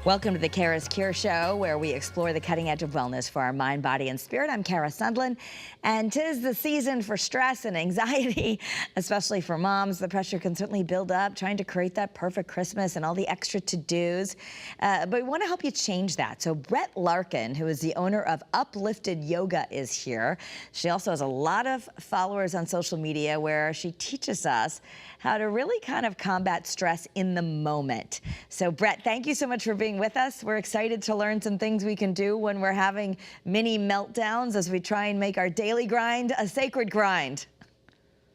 Welcome to the Kara's Cure Show, where we explore the cutting edge of wellness for our mind, body, and spirit. I'm Kara Sundlin, and 'tis the season for stress and anxiety, especially for moms. The pressure can certainly build up, trying to create that perfect Christmas and all the extra to-dos. But we want to help you change that. So Brett Larkin, who is the owner of Uplifted Yoga, is here. She also has a lot of followers on social media where she teaches us how to really kind of combat stress in the moment. So Brett, thank you so much for being with us. We're excited to learn some things we can do when we're having mini meltdowns as we try and make our daily grind a sacred grind.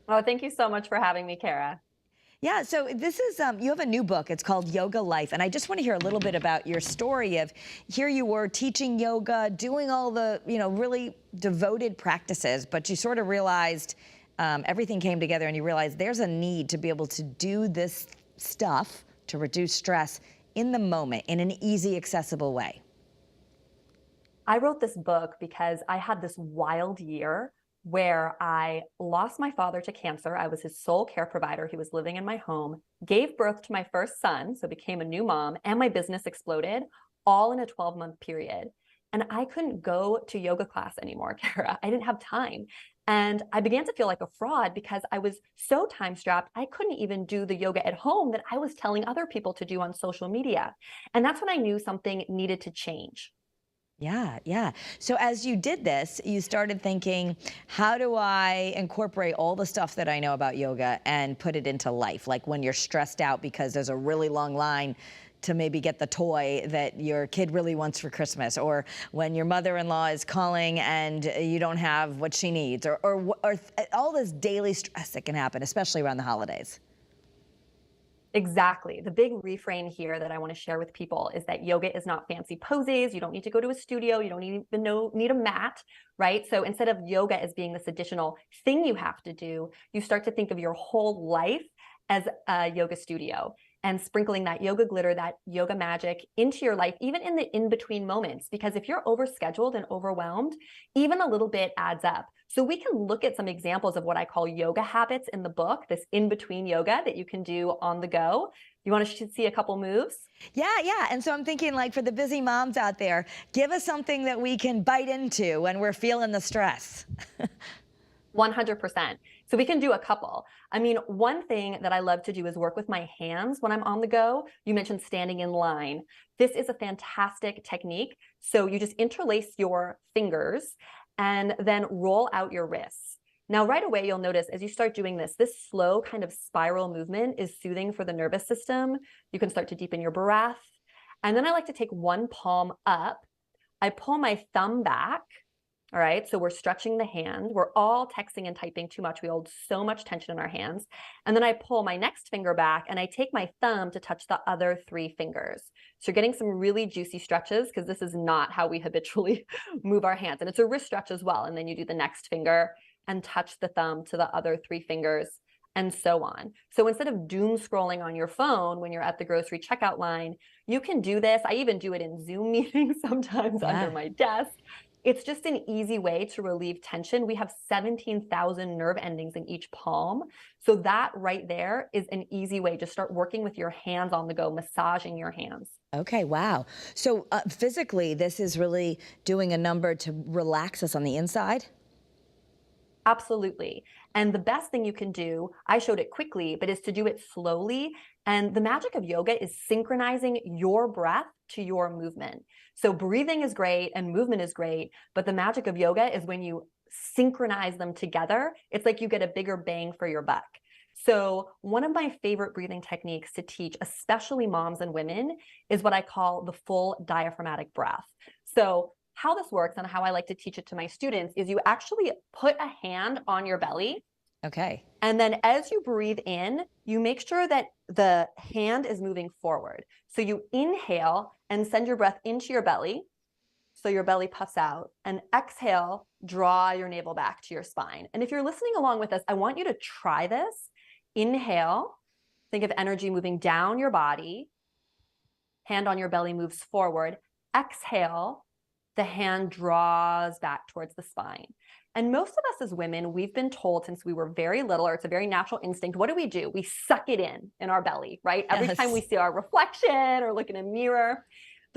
Oh, thank you so much for having me, Kara. Yeah, so this is, you have a new book. It's called Yoga Life. And I just want to hear a little bit about your story of here you were teaching yoga, doing all the, really devoted practices, but you sort of realized everything came together and you realized there's a need to be able to do this stuff to reduce stress in the moment in an easy, accessible way. I wrote this book because I had this wild year where I lost my father to cancer. I was his sole care provider. He was living in my home, gave birth to my first son, so became a new mom, and my business exploded all in a 12-month period. And I couldn't go to yoga class anymore, Kara. I didn't have time. And I began to feel like a fraud because I was so time strapped, I couldn't even do the yoga at home that I was telling other people to do on social media. And that's when I knew something needed to change. Yeah, yeah. So as you did this, you started thinking, how do I incorporate all the stuff that I know about yoga and put it into life? Like when you're stressed out because there's a really long line to maybe get the toy that your kid really wants for Christmas, or when your mother-in-law is calling and you don't have what she needs, or all this daily stress that can happen, especially around the holidays. Exactly. The big refrain here that I want to share with people is that yoga is not fancy poses. You don't need to go to a studio. You don't even need a mat, right? So instead of yoga as being this additional thing you have to do, you start to think of your whole life as a yoga studio and sprinkling that yoga glitter, that yoga magic into your life, even in the in-between moments. Because if you're overscheduled and overwhelmed, even a little bit adds up. So we can look at some examples of what I call yoga habits in the book, this in-between yoga that you can do on the go. You want to see a couple moves? Yeah. And so I'm thinking, like, for the busy moms out there, give us something that we can bite into when we're feeling the stress. 100%. So we can do a couple. I mean, one thing that I love to do is work with my hands when I'm on the go. You mentioned standing in line. This is a fantastic technique. So you just interlace your fingers and then roll out your wrists. Now, right away, you'll notice as you start doing this, this slow kind of spiral movement is soothing for the nervous system. You can start to deepen your breath. And then I like to take one palm up. I pull my thumb back. All right, so we're stretching the hand. We're all texting and typing too much. We hold so much tension in our hands. And then I pull my next finger back and I take my thumb to touch the other three fingers. So you're getting some really juicy stretches because this is not how we habitually move our hands. And it's a wrist stretch as well. And then you do the next finger and touch the thumb to the other three fingers and so on. So instead of doom scrolling on your phone when you're at the grocery checkout line, you can do this. I even do it in Zoom meetings sometimes under my desk. It's just an easy way to relieve tension. We have 17,000 nerve endings in each palm. So that right there is an easy way to start working with your hands on the go, massaging your hands. Okay, wow. So physically, this is really doing a number to relax us on the inside? Absolutely. And the best thing you can do, I showed it quickly, but is to do it slowly. And the magic of yoga is synchronizing your breath to your movement. So breathing is great and movement is great, but the magic of yoga is when you synchronize them together, it's like you get a bigger bang for your buck. So one of my favorite breathing techniques to teach, especially moms and women, is what I call the full diaphragmatic breath. So how this works and how I like to teach it to my students is you actually put a hand on your belly. Okay. And then as you breathe in, you make sure that the hand is moving forward. So you inhale and send your breath into your belly. So your belly puffs out, and exhale, draw your navel back to your spine. And if you're listening along with us, I want you to try this. Inhale, think of energy moving down your body. Hand on your belly moves forward. Exhale, the hand draws back towards the spine. And most of us as women, we've been told since we were very little, or it's a very natural instinct, what do? We suck it in our belly, right? Every time we see our reflection or look in a mirror.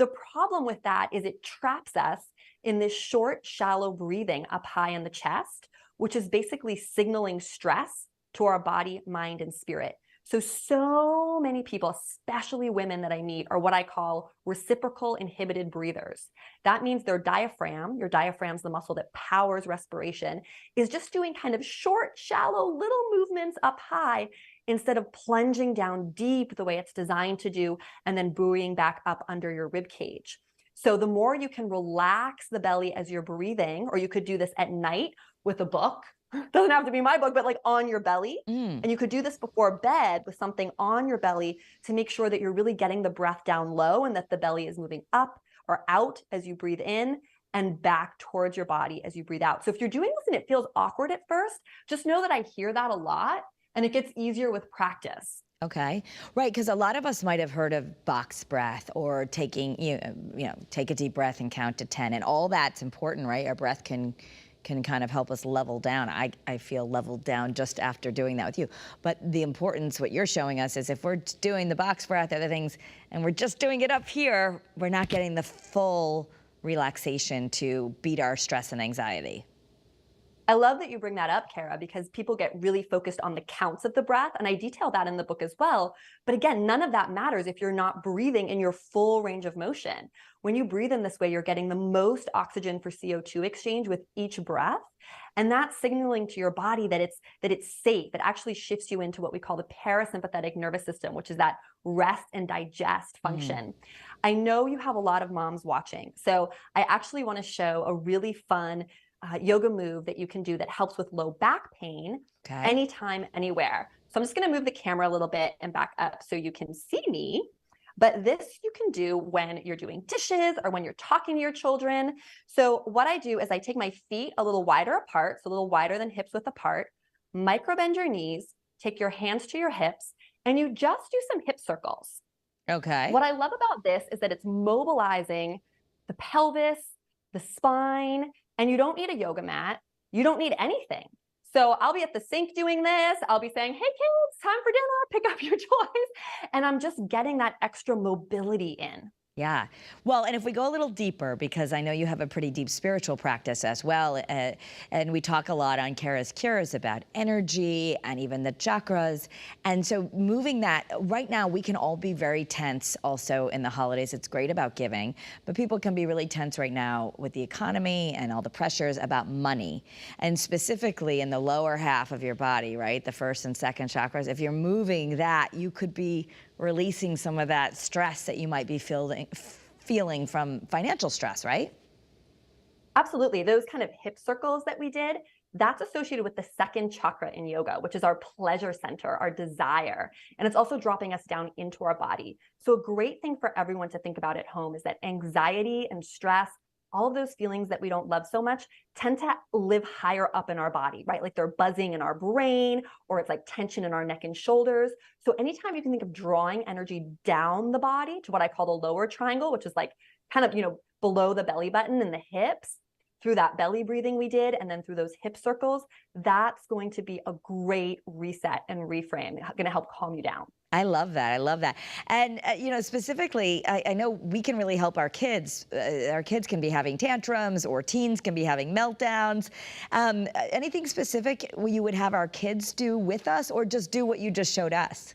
The problem with that is it traps us in this short, shallow breathing up high in the chest, which is basically signaling stress to our body, mind, and spirit. So many people, especially women that I meet, are what I call reciprocal inhibited breathers. That means their diaphragm, your diaphragm's the muscle that powers respiration, is just doing kind of short, shallow, little movements up high instead of plunging down deep the way it's designed to do and then buoying back up under your rib cage. So the more you can relax the belly as you're breathing, or you could do this at night with a book, doesn't have to be my book, but like on your belly. And you could do this before bed with something on your belly to make sure that you're really getting the breath down low and that the belly is moving up or out as you breathe in and back towards your body as you breathe out. So if you're doing this and it feels awkward at first, just know that I hear that a lot and it gets easier with practice. Okay, right, because a lot of us might have heard of box breath or taking, take a deep breath and count to 10, and all that's important, right? Our breath can kind of help us level down. I feel leveled down just after doing that with you. But the importance, what you're showing us, is if we're doing the box breath, other things, and we're just doing it up here, we're not getting the full relaxation to beat our stress and anxiety. I love that you bring that up, Kara, because people get really focused on the counts of the breath, and I detail that in the book as well. But again, none of that matters if you're not breathing in your full range of motion. When you breathe in this way, you're getting the most oxygen for CO2 exchange with each breath, and that's signaling to your body that it's safe. It actually shifts you into what we call the parasympathetic nervous system, which is that rest and digest function. I know you have a lot of moms watching, so I actually want to show a really fun yoga move that you can do that helps with low back pain anytime, anywhere. So I'm just going to move the camera a little bit and back up so you can see me. But this you can do when you're doing dishes or when you're talking to your children. So what I do is I take my feet a little wider apart, so a little wider than hips width apart, micro bend your knees, take your hands to your hips, and you just do some hip circles. Okay. What I love about this is that it's mobilizing the pelvis, the spine, and you don't need a yoga mat. You don't need anything. So I'll be at the sink doing this. I'll be saying, hey kids, time for dinner, pick up your toys. And I'm just getting that extra mobility in. Yeah. Well, and if we go a little deeper, because I know you have a pretty deep spiritual practice as well, and we talk a lot on CURES about energy and even the chakras. And so moving that, right now we can all be very tense also in the holidays. It's great about giving, but people can be really tense right now with the economy and all the pressures about money. And specifically in the lower half of your body, right? The first and second chakras, if you're moving that, you could be releasing some of that stress that you might be feeling from financial stress, right? Absolutely. Those kind of hip circles that we did, that's associated with the second chakra in yoga, which is our pleasure center, our desire. And it's also dropping us down into our body. So a great thing for everyone to think about at home is that anxiety and stress, all of those feelings that we don't love so much tend to live higher up in our body, right? Like they're buzzing in our brain, or it's like tension in our neck and shoulders. So anytime you can think of drawing energy down the body to what I call the lower triangle, which is like kind of, below the belly button and the hips, through that belly breathing we did, and then through those hip circles, that's going to be a great reset and reframe, going to help calm you down. I love that. I love that. And, specifically, I know we can really help our kids. Our kids can be having tantrums, or teens can be having meltdowns. Anything specific you would have our kids do with us, or just do what you just showed us?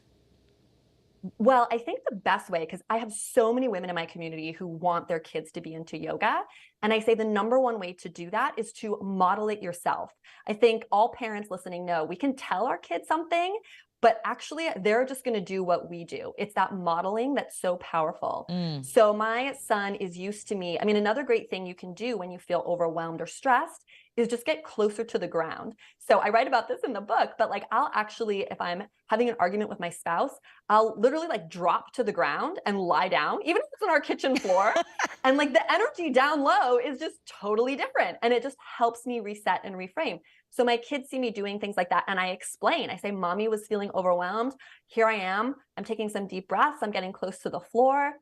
Well, I think the best way, because I have so many women in my community who want their kids to be into yoga, and I say the number one way to do that is to model it yourself. I think all parents listening know we can tell our kids something, but actually they're just going to do what we do. It's that modeling that's so powerful. So my son is used to me. I mean, another great thing you can do when you feel overwhelmed or stressed is just get closer to the ground. So I write about this in the book, but like I'll actually, if I'm having an argument with my spouse, I'll literally like drop to the ground and lie down, even if it's on our kitchen floor. And like the energy down low is just totally different. And it just helps me reset and reframe. So my kids see me doing things like that, and I explain. I say, mommy was feeling overwhelmed. Here I am. I'm taking some deep breaths. I'm getting close to the floor.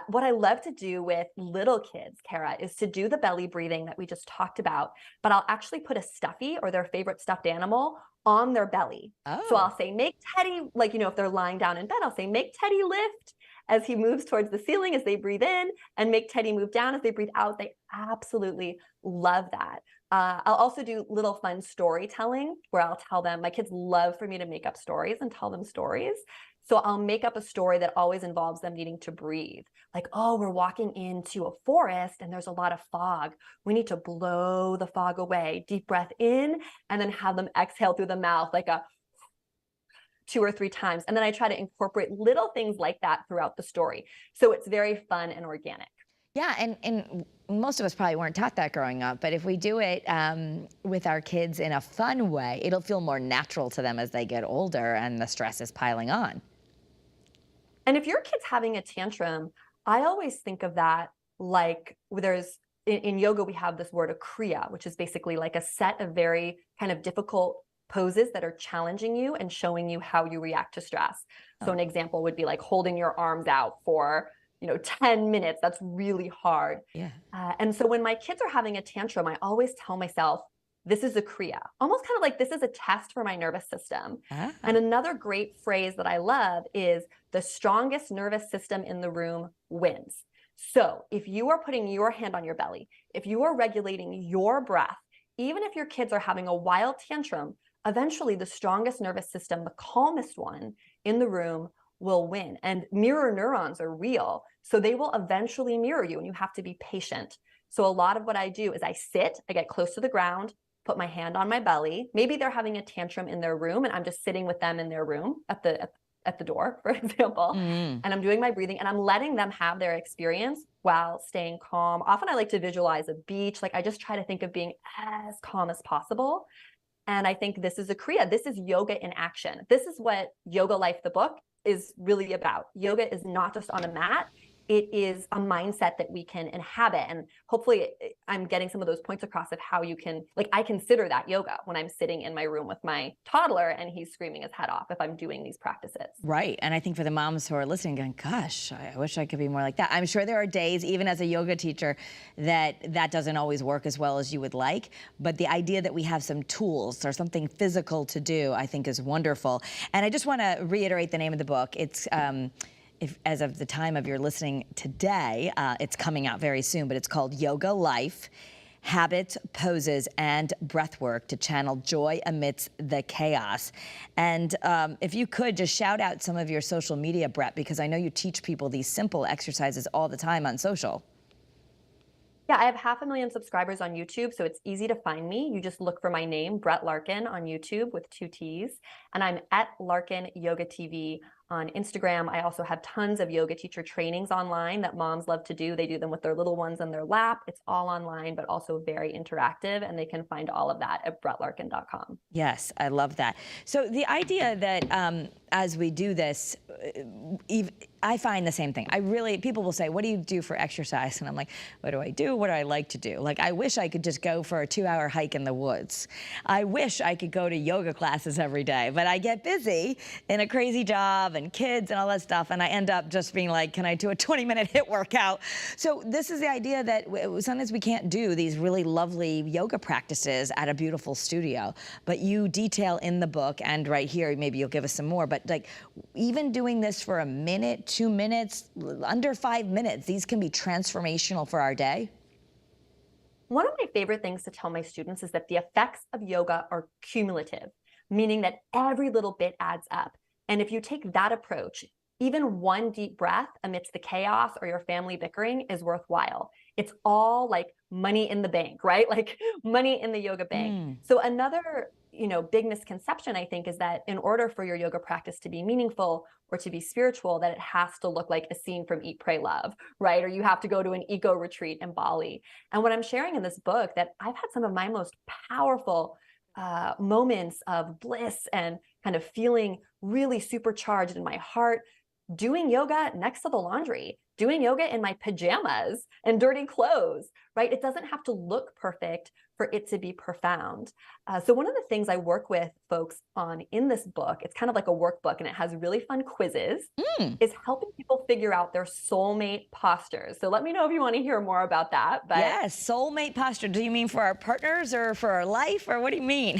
What I love to do with little kids, Kara, is to do the belly breathing that we just talked about, but I'll actually put a stuffy or their favorite stuffed animal on their belly. So I'll say, make Teddy, like, if they're lying down in bed, I'll say, make Teddy lift. as he moves towards the ceiling as they breathe in, and make Teddy move down as they breathe out. They absolutely love that. I'll also do little fun storytelling where I'll tell them, my kids love for me to make up stories and tell them stories. So I'll make up a story that always involves them needing to breathe. Like, oh, we're walking into a forest and there's a lot of fog. We need to blow the fog away. Deep breath in, and then have them exhale through the mouth like a 2 or 3 times. And then I try to incorporate little things like that throughout the story. So it's very fun and organic. Yeah, and most of us probably weren't taught that growing up, but if we do it with our kids in a fun way, it'll feel more natural to them as they get older and the stress is piling on. And if your kid's having a tantrum, I always think of that like in yoga, we have this word, a kriya, which is basically like a set of very kind of difficult poses that are challenging you and showing you how you react to stress. So an example would be like holding your arms out for 10 minutes. That's really hard. Yeah. And so when my kids are having a tantrum, I always tell myself, this is a kriya, almost kind of like this is a test for my nervous system. Ah. And another great phrase that I love is the strongest nervous system in the room wins. So if you are putting your hand on your belly, if you are regulating your breath, even if your kids are having a wild tantrum, eventually the strongest nervous system, the calmest one in the room, will win. And mirror neurons are real. So they will eventually mirror you, and you have to be patient. So a lot of what I do is I get close to the ground, put my hand on my belly. Maybe they're having a tantrum in their room and I'm just sitting with them in their room at the door, for example, and I'm doing my breathing and I'm letting them have their experience while staying calm. Often I like to visualize a beach. Like I just try to think of being as calm as possible. And I think this is a kriya. This is yoga in action. This is what Yoga Life, the book, is really about. Yoga is not just on a mat. It is a mindset that we can inhabit. And hopefully I'm getting some of those points across of how you can, like, I consider that yoga when I'm sitting in my room with my toddler and he's screaming his head off if I'm doing these practices. Right. And I think for the moms who are listening going, gosh, I wish I could be more like that. I'm sure there are days, even as a yoga teacher, that doesn't always work as well as you would like. But the idea that we have some tools or something physical to do, I think is wonderful. And I just want to reiterate the name of the book. It's as of the time of your listening today, it's coming out very soon, but it's called Yoga Life, Habits, Poses, and Breathwork to Channel Joy Amidst the Chaos. And if you could just shout out some of your social media, Brett, because I know you teach people these simple exercises all the time on social. Yeah, I have 500,000 subscribers on YouTube, so it's easy to find me. You just look for my name, Brett Larkin, on YouTube with 2 T's. And I'm at Larkin Yoga TV on Instagram. I also have tons of yoga teacher trainings online that moms love to do. They do them with their little ones in their lap. It's all online, but also very interactive. And they can find all of that at brettlarkin.com. Yes, I love that. So the idea that as we do this, I find the same thing. People will say, what do you do for exercise? And I'm like, what do I do? What do I like to do? Like, I wish I could just go for a 2-hour hike in the woods. I wish I could go to yoga classes every day, but I get busy in a crazy job and kids and all that stuff, and I end up just being like, can I do a 20-minute HIIT workout? So this is the idea that sometimes we can't do these really lovely yoga practices at a beautiful studio, but you detail in the book, and right here, maybe you'll give us some more, but like even doing this for a minute, 2 minutes, under 5 minutes, these can be transformational for our day. One of my favorite things to tell my students is that the effects of yoga are cumulative, meaning that every little bit adds up. And if you take that approach, even one deep breath amidst the chaos or your family bickering is worthwhile. It's all like money in the bank, right? Like money in the yoga bank. So another, big misconception, I think, is that in order for your yoga practice to be meaningful or to be spiritual, that it has to look like a scene from Eat, Pray, Love, right? Or you have to go to an eco retreat in Bali. And what I'm sharing in this book, that I've had some of my most powerful moments of bliss and kind of feeling really supercharged in my heart, doing yoga next to the laundry, doing yoga in my pajamas and dirty clothes, right? It doesn't have to look perfect for it to be profound. So one of the things I work with folks on in this book, it's kind of like a workbook and it has really fun quizzes, is helping people figure out their soulmate postures. So let me know if you want to hear more about that. But yes, soulmate posture. Do you mean for our partners or for our life, or what do you mean?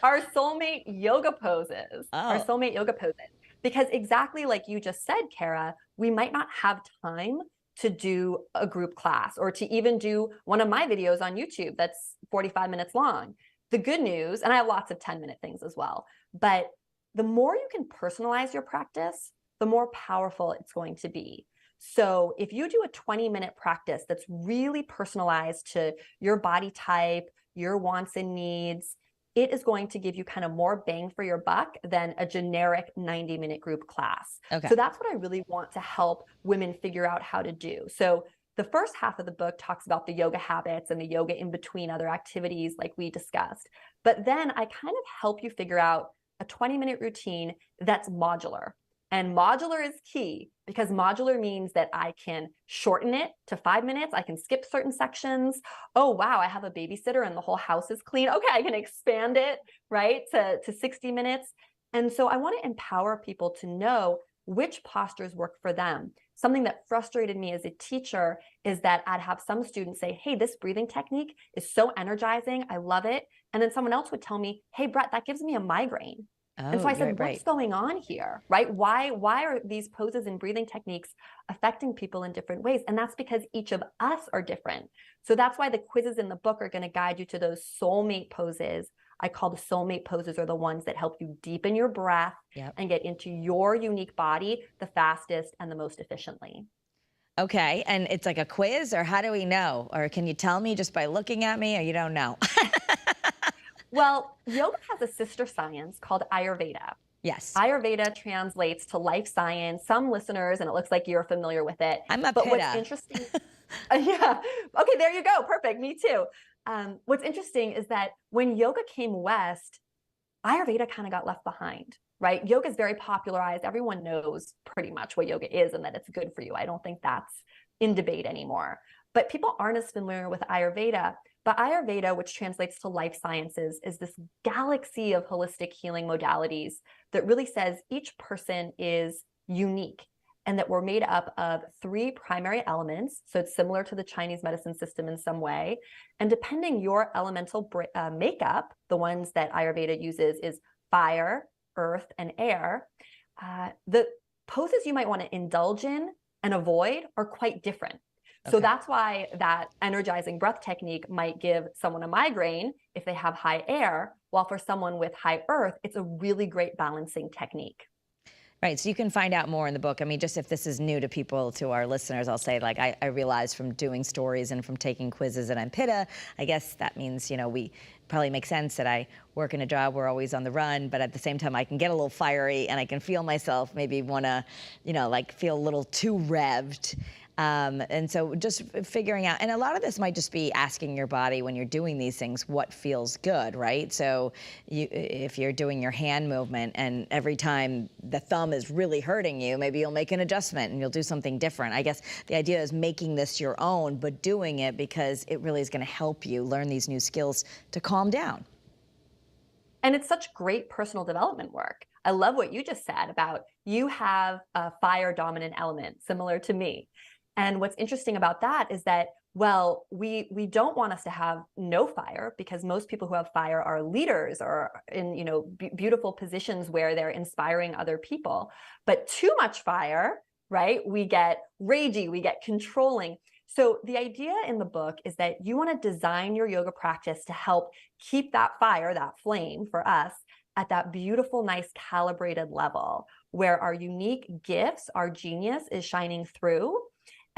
Our soulmate yoga poses. Our soulmate yoga poses. Because exactly like you just said, Kara, we might not have time to do a group class or to even do one of my videos on YouTube that's 45 minutes long. The good news, and I have lots of 10-minute things as well, but the more you can personalize your practice, the more powerful it's going to be. So if you do a 20-minute practice that's really personalized to your body type, your wants and needs, it is going to give you kind of more bang for your buck than a generic 90-minute group class. Okay. So that's what I really want to help women figure out how to do. So the first half of the book talks about the yoga habits and the yoga in between other activities like we discussed. But then I kind of help you figure out a 20-minute routine that's modular. And modular is key because modular means that I can shorten it to 5 minutes. I can skip certain sections. Oh, wow, I have a babysitter and the whole house is clean. Okay, I can expand it, right, to 60 minutes. And so I want to empower people to know which postures work for them. Something that frustrated me as a teacher is that I'd have some students say, hey, this breathing technique is so energizing. I love it. And then someone else would tell me, hey, Brett, that gives me a migraine. And so I said, what's going on here, right? Why are these poses and breathing techniques affecting people in different ways? And that's because each of us are different. So that's why the quizzes in the book are going to guide you to those soulmate poses. I call the soulmate poses are the ones that help you deepen your breath and get into your unique body the fastest and the most efficiently. Okay, and it's like a quiz, or how do we know? Or can you tell me just by looking at me, or you don't know? Well, yoga has a sister science called Ayurveda. Yes. Ayurveda translates to life science. Some listeners, and it looks like you're familiar with it. I'm a But pitta. what's interesting, yeah, okay, there you go, perfect, me too. What's interesting is that when yoga came west, Ayurveda kind of got left behind, right? Yoga is very popularized. Everyone knows pretty much what yoga is and that it's good for you. I don't think that's in debate anymore. But people aren't as familiar with Ayurveda. But Ayurveda, which translates to life sciences, is this galaxy of holistic healing modalities that really says each person is unique and that we're made up of 3 primary elements. So it's similar to the Chinese medicine system in some way. And depending your elemental makeup, the ones that Ayurveda uses is fire, earth, and air. The poses you might want to indulge in and avoid are quite different. So that's why that energizing breath technique might give someone a migraine if they have high air, while for someone with high earth, it's a really great balancing technique. Right, so you can find out more in the book. I mean, just if this is new to people, to our listeners, I'll say, like, I realized from doing stories and from taking quizzes that I'm pitta. I guess that means, you know, we probably make sense that I work in a job where we're always on the run, but at the same time, I can get a little fiery and I can feel myself maybe want to, you know, like feel a little too revved. And so just figuring out, and a lot of this might just be asking your body when you're doing these things, what feels good, right? So if you're doing your hand movement and every time the thumb is really hurting you, maybe you'll make an adjustment and you'll do something different. I guess the idea is making this your own, but doing it because it really is going to help you learn these new skills to calm down. And it's such great personal development work. I love what you just said about you have a fire dominant element similar to me. And what's interesting about that is that, well, we don't want us to have no fire because most people who have fire are leaders or in, you know, beautiful positions where they're inspiring other people. But too much fire, right? We get ragey, we get controlling. So the idea in the book is that you want to design your yoga practice to help keep that fire, that flame for us, at that beautiful, nice calibrated level where our unique gifts, our genius is shining through.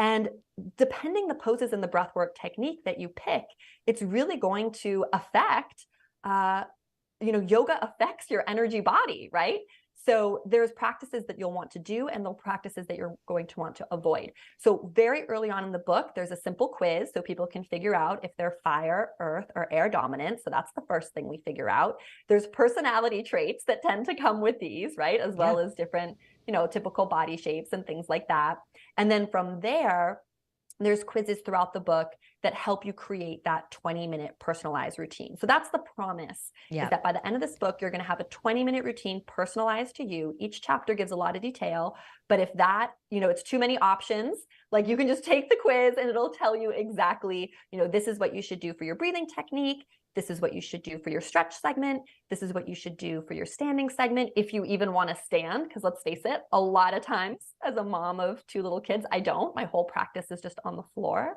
And depending the poses and the breathwork technique that you pick, it's really going to affect, you know, yoga affects your energy body, right? So there's practices that you'll want to do and the practices that you're going to want to avoid. So very early on in the book, there's a simple quiz so people can figure out if they're fire, earth, or air dominant. So that's the first thing we figure out. There's personality traits that tend to come with these, right? As well as different, you know, typical body shapes and things like that. And then from there, there's quizzes throughout the book that help you create that 20-minute personalized routine. So that's the promise, is that by the end of this book, you're going to have a 20-minute routine personalized to you. Each chapter gives a lot of detail, but if that, you know, it's too many options, like you can just take the quiz and it'll tell you exactly, you know, this is what you should do for your breathing technique. This is what you should do for your stretch segment. This is what you should do for your standing segment. If you even want to stand, because let's face it, a lot of times as a mom of 2 little kids, I don't. My whole practice is just on the floor,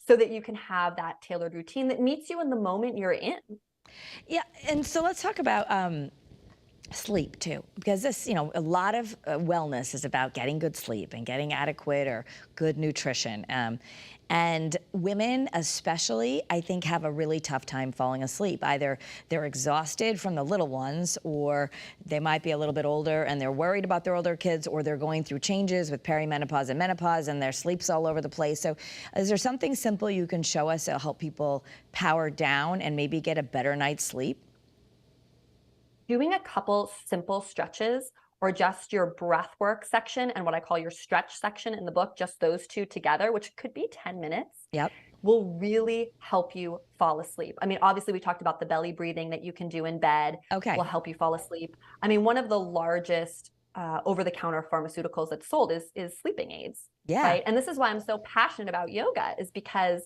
so that you can have that tailored routine that meets you in the moment you're in. Yeah, and so let's talk about sleep too, because this, a lot of wellness is about getting good sleep and getting adequate or good nutrition. And women especially, I think, have a really tough time falling asleep. Either they're exhausted from the little ones, or they might be a little bit older and they're worried about their older kids, or they're going through changes with perimenopause and menopause and their sleep's all over the place. So is there something simple you can show us that'll help people power down and maybe get a better night's sleep? Doing a couple simple stretches, or just your breath work section and what I call your stretch section in the book, just those 2 together, which could be 10 minutes, Yep. will really help you fall asleep. I mean, obviously we talked about the belly breathing that you can do in bed. Okay. Will help you fall asleep. I mean, one of the largest over-the-counter pharmaceuticals that's sold is sleeping aids. Yeah. Right. And this is why I'm so passionate about yoga, is because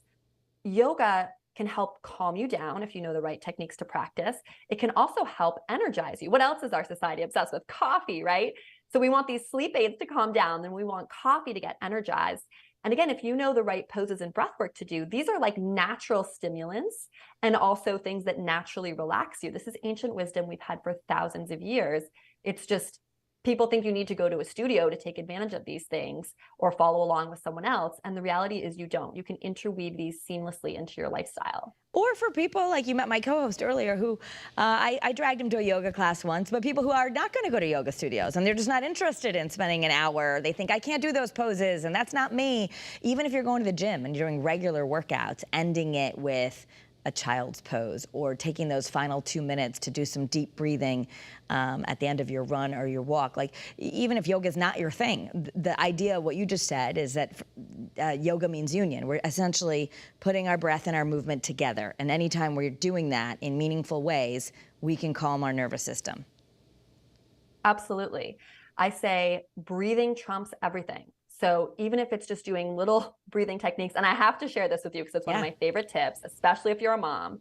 yoga can help calm you down if you know the right techniques to practice. It can also help energize you. What else is our society obsessed with? Coffee, right? So we want these sleep aids to calm down, then we want coffee to get energized. And again, if you know the right poses and breath work to do, these are like natural stimulants and also things that naturally relax you. This is ancient wisdom we've had for thousands of years. It's just people think you need to go to a studio to take advantage of these things or follow along with someone else. And the reality is you don't. You can interweave these seamlessly into your lifestyle. Or for people like you met my co-host earlier who I dragged him to a yoga class once, but people who are not going to go to yoga studios and they're just not interested in spending an hour. They think I can't do those poses and that's not me. Even if you're going to the gym and you're doing regular workouts, ending it with a child's pose or taking those final 2 minutes to do some deep breathing at the end of your run or your walk. Like, even if yoga is not your thing, the idea of what you just said is that yoga means union. We're essentially putting our breath and our movement together. And anytime we're doing that in meaningful ways, we can calm our nervous system. Absolutely. I say breathing trumps everything. So even if it's just doing little breathing techniques, and I have to share this with you because it's one of my favorite tips, especially if you're a mom,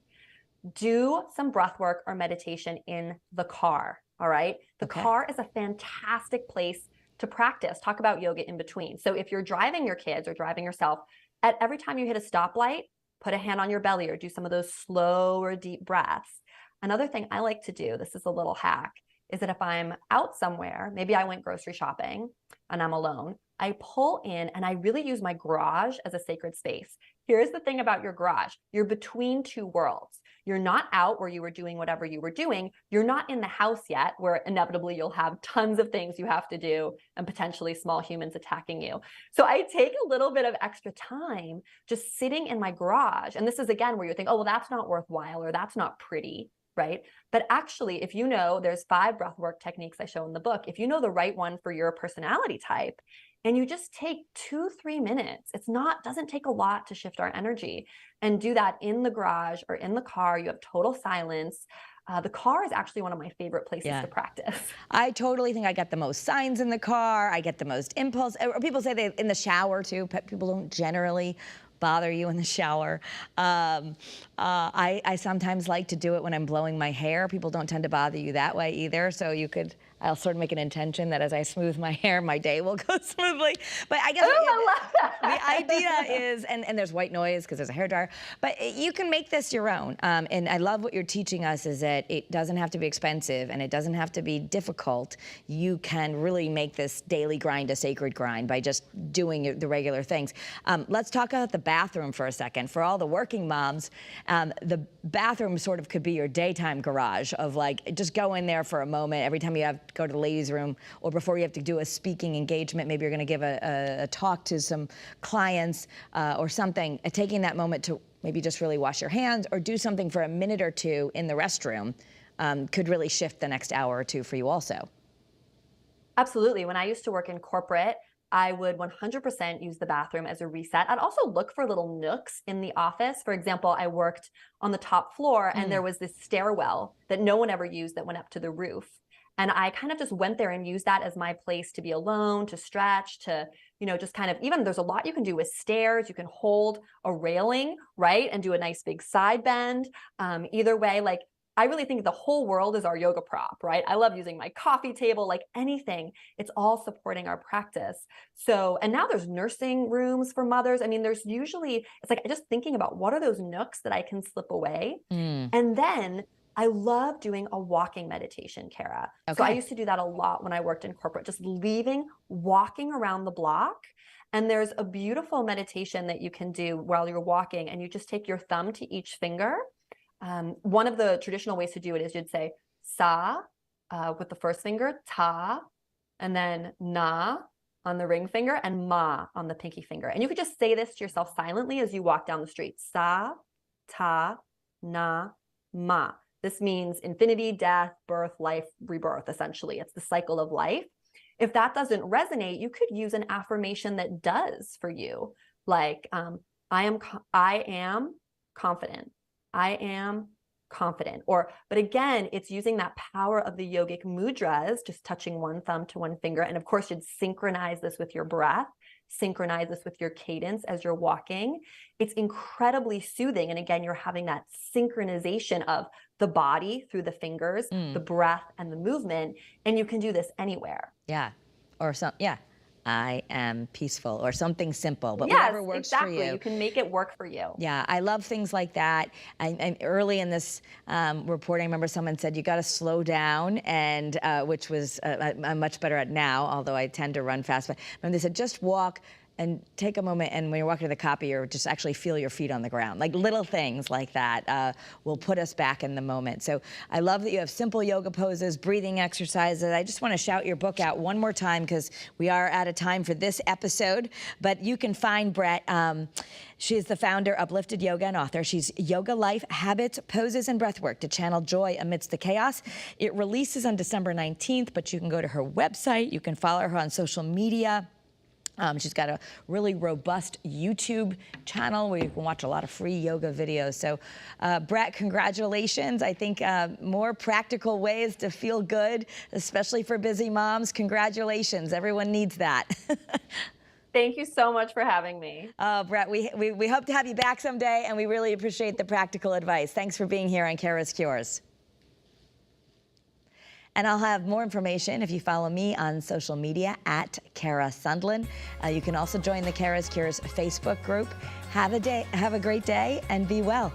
do some breath work or meditation in the car, all right? The car is a fantastic place to practice. Talk about yoga in between. So if you're driving your kids or driving yourself, at every time you hit a stoplight, put a hand on your belly or do some of those slow or deep breaths. Another thing I like to do, this is a little hack, is that if I'm out somewhere, maybe I went grocery shopping and I'm alone, I pull in and I really use my garage as a sacred space. Here's the thing about your garage. You're between 2 worlds. You're not out where you were doing whatever you were doing. You're not in the house yet, where inevitably you'll have tons of things you have to do and potentially small humans attacking you. So I take a little bit of extra time just sitting in my garage. And this is, again, where you think, oh, well, that's not worthwhile or that's not pretty. Right? But actually, if you know, there's 5 breathwork techniques I show in the book. If you know the right one for your personality type, and you just take 2-3 minutes, doesn't take a lot to shift our energy, and do that in the garage or in the car. You have total silence. The car is actually one of my favorite places to practice. I totally think I get the most signs in the car. I get the most impulse. Or people say they in the shower too. People don't generally bother you in the shower. I sometimes like to do it when I'm blowing my hair. People don't tend to bother you that way either. So I'll sort of make an intention that as I smooth my hair, my day will go smoothly. But I guess I love that. The idea is, and there's white noise because there's a hairdryer, but you can make this your own. And I love what you're teaching us is that it doesn't have to be expensive and it doesn't have to be difficult. You can really make this daily grind a sacred grind by just doing the regular things. Let's talk about the bathroom for a second. For all the working moms, the bathroom sort of could be your daytime garage of like, just go in there for a moment every time you have to go to the ladies' room or before you have to do a speaking engagement. Maybe you're going to give a talk to some clients or something. Taking that moment to maybe just really wash your hands or do something for a minute or 2 in the restroom could really shift the next hour or 2 for you also. Absolutely. When I used to work in corporate, I would 100% use the bathroom as a reset. I'd also look for little nooks in the office. For example, I worked on the top floor and there was this stairwell that no one ever used that went up to the roof. And I kind of just went there and used that as my place to be alone, to stretch, to, just kind of, even there's a lot you can do with stairs. You can hold a railing, right? And do a nice big side bend. Either way, like, I really think the whole world is our yoga prop, right? I love using my coffee table, like anything. It's all supporting our practice. So, and now there's nursing rooms for mothers. I mean, there's usually, it's like just thinking about what are those nooks that I can slip away. And then I love doing a walking meditation, Kara. So I used to do that a lot when I worked in corporate, just walking around the block. And there's a beautiful meditation that you can do while you're walking, and you just take your thumb to each finger. One of the traditional ways to do it is you'd say sa with the first finger, ta, and then na on the ring finger, and ma on the pinky finger. And you could just say this to yourself silently as you walk down the street. Sa, ta, na, ma. This means infinity, death, birth, life, rebirth, essentially. It's the cycle of life. If that doesn't resonate, you could use an affirmation that does for you. Like, I am confident. I am confident. But again, it's using that power of the yogic mudras, just touching one thumb to one finger. And of course, you'd synchronize this with your breath, synchronize this with your cadence as you're walking. It's incredibly soothing. And again, you're having that synchronization of the body through the fingers, the breath, and the movement. And you can do this anywhere. Yeah. I am peaceful, or something simple, but whatever works for you. You can make it work for you. Yeah, I love things like that. And early in this reporting, I remember someone said, you got to slow down, and which was, I'm much better at now, although I tend to run fast. But they said, just walk and take a moment, and when you're walking to the copier, just actually feel your feet on the ground. Like little things like that will put us back in the moment. So I love that you have simple yoga poses, breathing exercises. I just want to shout your book out one more time, because we are out of time for this episode. But you can find Brett. She is the founder of Uplifted Yoga and author. She's Yoga Life, Habits, Poses, and Breathwork to channel joy amidst the chaos. It releases on December 19th, but you can go to her website. You can follow her on social media. She's got a really robust YouTube channel where you can watch a lot of free yoga videos. So, Brett, congratulations. I think more practical ways to feel good, especially for busy moms. Congratulations. Everyone needs that. Thank you so much for having me. Brett, we hope to have you back someday, and we really appreciate the practical advice. Thanks for being here on Kara's Cures. And I'll have more information if you follow me on social media at Kara Sundlin. You can also join the Kara's Cures Facebook group. Have a great day, and be well.